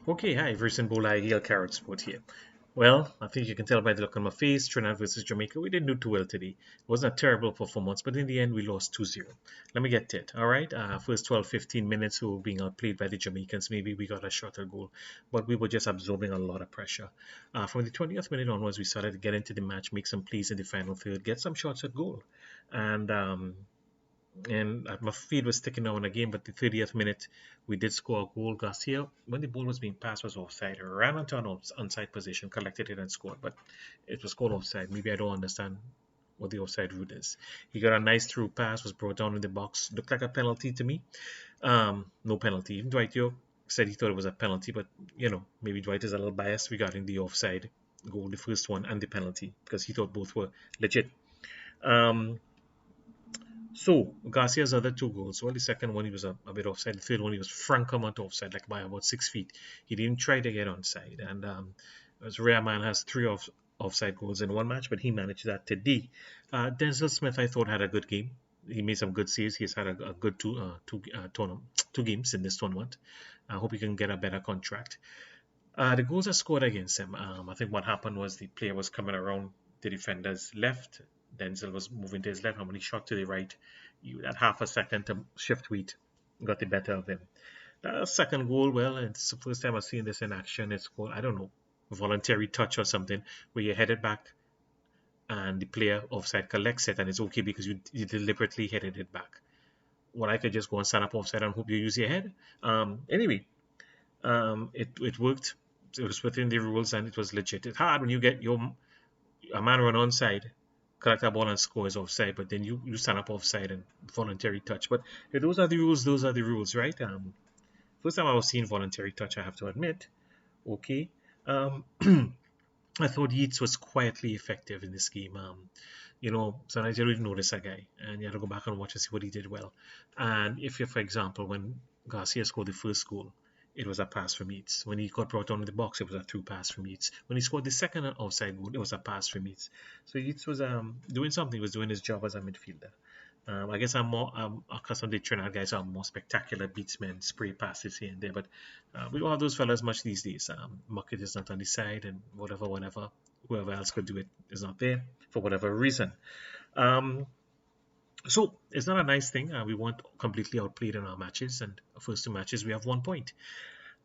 Okay, hi, Version Bola, Carib-Sport here. Well, I think you can tell by the look on my face, Trinidad versus Jamaica, we didn't do too well today. It wasn't a terrible performance, but in the end, we lost 2-0. Let me get to it, all right? First 12, 15 minutes, we were being outplayed by the Jamaicans. Maybe we got a shot at goal, but we were just absorbing a lot of pressure. From the 20th minute onwards, we started to get into the match, make some plays in the final third, get some shots at goal. And my feet was sticking out in the game, but the 30th minute we did score a goal. Garcia, when the ball was being passed, was offside. He ran into an onside position, collected it and scored, but it was called offside. Maybe I don't understand what the offside rule is. He got a nice through pass, was brought down in the box. Looked like a penalty to me. No penalty. Even Dwight Yorke said he thought it was a penalty, but maybe Dwight is a little biased regarding the offside goal, the first one, and the penalty, because he thought both were legit. Um, so Garcia's other two goals. Well, the second one he was a bit offside. The third one he was frank amount offside, like by about 6 feet. He didn't try to get onside, and it was rare man has three offside goals in one match, but he managed that today. Denzel Smith, I thought, had a good game. He made some good saves. He's had a good two games in this tournament. I hope he can get a better contract. The goals are scored against him. I think what happened was the player was coming around the defender's left. Denzel was moving to his left, and when he shot to the right, you had half a second to shift weight, got the better of him. The second goal, well, it's the first time I've seen this in action. It's called, I don't know, voluntary touch or something, where you head it back and the player offside collects it, and it's okay because you deliberately headed it back. Well, I could just go and stand up offside and hope you use your head. Anyway, it worked. It was within the rules and it was legit. It's hard when you get a man run onside, collect a ball and score is offside, but then you stand up offside and voluntary touch. But if those are the rules. Those are the rules, right? First time I was seeing voluntary touch, I have to admit. Okay. Um, I thought Yeats was quietly effective in this game. Sometimes you don't even notice a guy, and you have to go back and watch and see what he did well. And if you, for example, when Garcia scored the first goal, it was a pass from Yeats. When he got brought down in the box, it was a through pass from Yeats. When he scored the second offside goal, it was a pass from Yeats. So Yeats was doing something. He was doing his job as a midfielder. I guess I'm accustomed to Trinidad guys are more spectacular beatsmen, spray passes here and there, but we don't have those fellas much these days. Muckett is not on the side, and whatever, whoever else could do it is not there for whatever reason. Um, so it's not a nice thing. We weren't completely outplayed in our matches, and first two matches we have 1 point.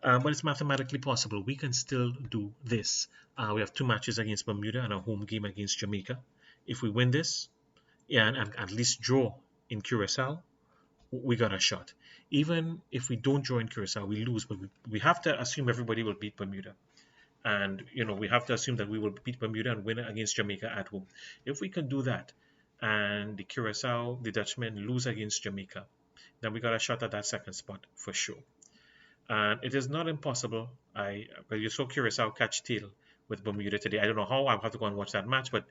But it's mathematically possible. We can still do this. We have two matches against Bermuda and a home game against Jamaica. If we win this, yeah, and at least draw in Curacao, we got a shot. Even if we don't draw in Curacao, we lose, but we have to assume everybody will beat Bermuda. And, we have to assume that we will beat Bermuda and win against Jamaica at home. If we can do that, and the Curacao, the Dutchmen lose against Jamaica, then we got a shot at that second spot for sure. And it is not impossible. But you saw Curacao catch tail with Bermuda today. I don't know how. I'll have to go and watch that match, but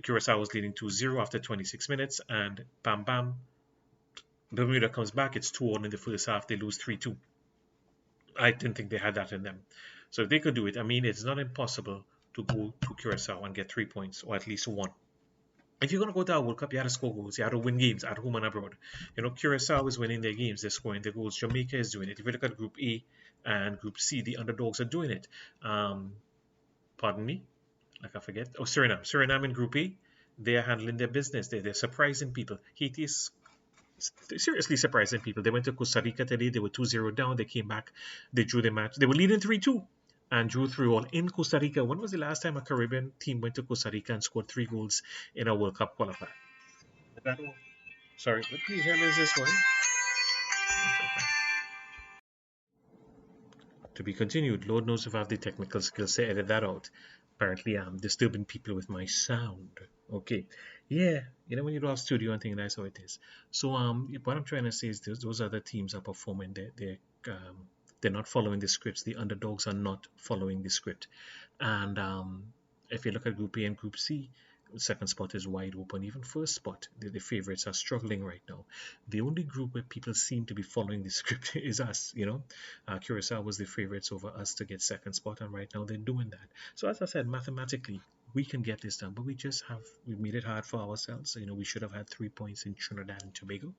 Curacao was leading 2-0 after 26 minutes, and bam bam, Bermuda comes back. It's 2-1 in the first half. They lose 3-2. I didn't think they had that in them. So if they could do it, I mean, it's not impossible to go to Curacao and get 3 points, or at least one. If you're going to go to a World Cup, you have to score goals. You have to win games at home and abroad. Curacao is winning their games. They're scoring their goals. Jamaica is doing it. If you look at Group A and Group C, the underdogs are doing it. Pardon me, like I forget. Oh, Suriname. Suriname in Group A, they're handling their business. They're surprising people. Haiti is seriously surprising people. They went to Costa Rica today. They were 2-0 down. They came back. They drew the match. They were leading 3-2 and drew 3-all in Costa Rica. When was the last time a Caribbean team went to Costa Rica and scored 3 goals in a World Cup qualifier? Sorry, what the hell is this one? To be continued. Lord knows if I have the technical skills to edit that out. Apparently, I'm disturbing people with my sound. Okay, yeah, when you do have studio and things, that's how it is. So, what I'm trying to say is those other teams are performing. They're not following the scripts. The underdogs are not following the script. And if you look at Group A and Group C, second spot is wide open. Even first spot, the favorites are struggling right now. The only group where people seem to be following the script is us. Curacao was the favorites over us to get second spot, and right now they're doing that. So as I said, mathematically, we can get this done, but we made it hard for ourselves. We should have had 3 points in Trinidad and Tobago,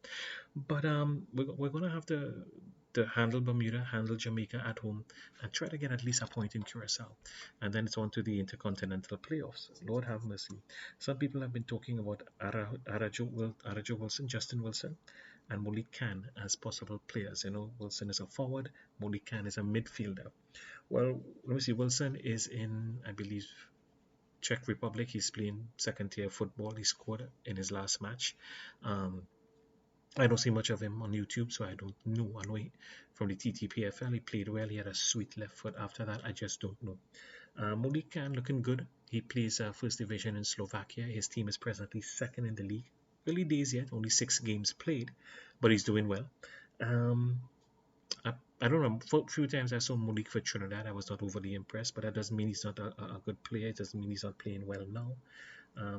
but we're gonna have to to handle Bermuda, handle Jamaica at home, and try to get at least a point in Curacao. And then it's on to the intercontinental playoffs. Lord have mercy. Some people have been talking about Arajo Wilson, Justin Wilson, and Malik Khan as possible players. Wilson is a forward, Malik Khan is a midfielder. Well, let me see. Wilson is in, I believe, Czech Republic. He's playing second-tier football. He scored in his last match. I don't see much of him on YouTube, so I don't know. I know from the TTPFL, he played well. He had a sweet left foot. After that, I just don't know. Malik Khan looking good. He plays first division in Slovakia. His team is presently second in the league. Early days yet, only 6 games played, but he's doing well. I don't know. For a few times I saw Malik for Trinidad. I was not overly impressed, but that doesn't mean he's not a good player. It doesn't mean he's not playing well now.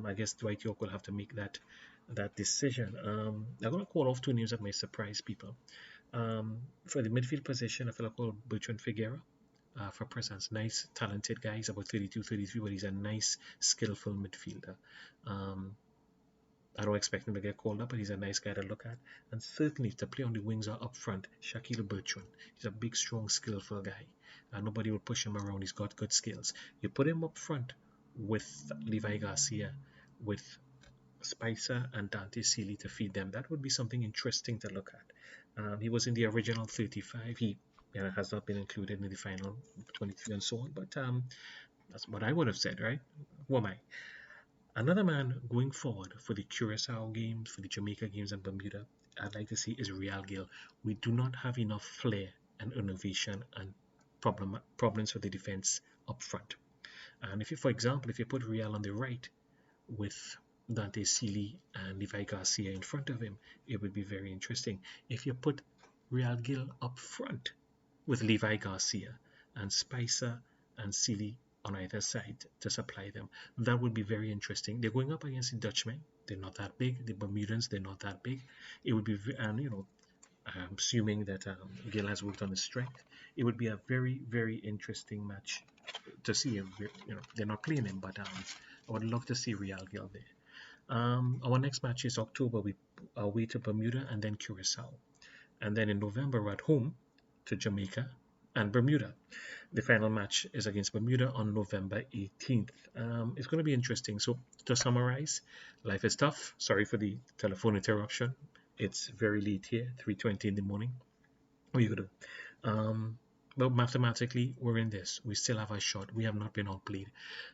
I guess Dwight Yorke will have to make that decision. I'm going to call off 2 names that may surprise people. For the midfield position, I feel like call Bertrand Figuera for presence. Nice, talented guy. He's about 32, 33, but he's a nice, skillful midfielder. I don't expect him to get called up, but he's a nice guy to look at. And certainly to play on the wings or up front, Shaquille Bertrand. He's a big, strong, skillful guy. Nobody will push him around. He's got good skills. You put him up front with Levi Garcia, with Spicer and Dante Sealy to feed them. That would be something interesting to look at. He was in the original 35. He has not been included in the final 23 and so on. But that's what I would have said, right? Who am I? Another man going forward for the Curacao games, for the Jamaica games and Bermuda, I'd like to see is Real Gil. We do not have enough flair and innovation and problems with the defense up front. And for example, if you put Real on the right with Dante Sealy and Levi Garcia in front of him, it would be very interesting. If you put Real Gil up front with Levi Garcia and Spicer and Sealy on either side to supply them, that would be very interesting. They're going up against the Dutchmen. They're not that big. The Bermudans, they're not that big. It would be, and I'm assuming that Gil has worked on his strength. It would be a very, very interesting match to see him. They're not playing him, but I would love to see Real Gil there. Our next match is October. We are away to Bermuda and then Curacao. And then in November, we're at home to Jamaica and Bermuda. The final match is against Bermuda on November 18th. It's going to be interesting. So to summarize, life is tough. Sorry for the telephone interruption. It's very late here, 3:20 in the morning. What are you going to do? But mathematically, we're in this. We still have a shot. We have not been outplayed.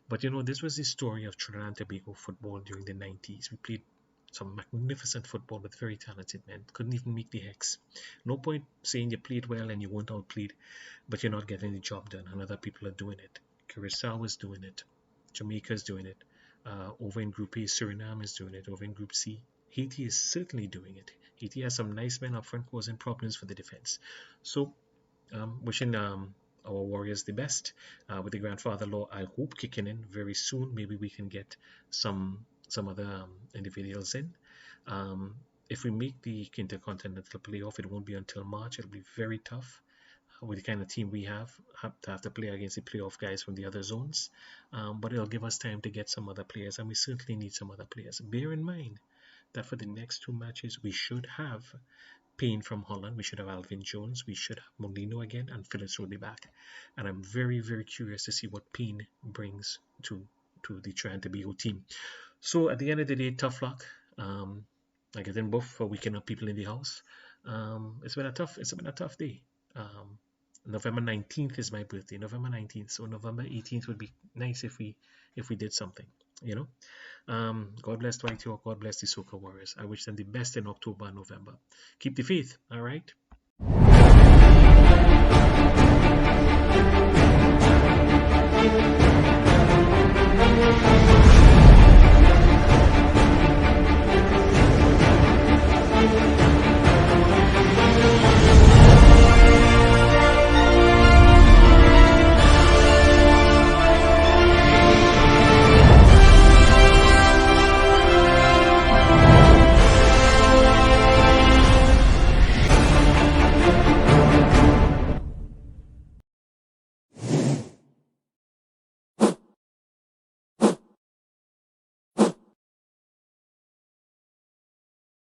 But this was the story of Trinidad and Tobago football during the 90s. We played some magnificent football with very talented men. Couldn't even make the hex. No point saying you played well and you weren't outplayed, but you're not getting the job done, and other people are doing it. Curacao is doing it. Jamaica is doing it. Over in Group A, Suriname is doing it. Over in Group C, Haiti is certainly doing it. Haiti has some nice men up front causing problems for the defense. So, wishing our Warriors the best. With the grandfather law, I hope kicking in very soon. Maybe we can get some other individuals in. If we make the intercontinental playoff, it won't be until March. It'll be very tough with the kind of team we have to play against the playoff guys from the other zones. But it'll give us time to get some other players, and we certainly need some other players. Bear in mind that for the next 2 matches, we should have Payne from Holland, we should have Alvin Jones, we should have Molino again, and Phillips will be back. And I'm very, very curious to see what Payne brings to the Trinidad and Tobago team. So at the end of the day, tough luck. I get in both for waking up people in the house. It's been a tough day. November 19th is my birthday. November 19th. So November 18th would be nice if we did something. God bless Dwight Yorke. God bless the Soca Warriors. I wish them the best in October and November. Keep the faith. All right.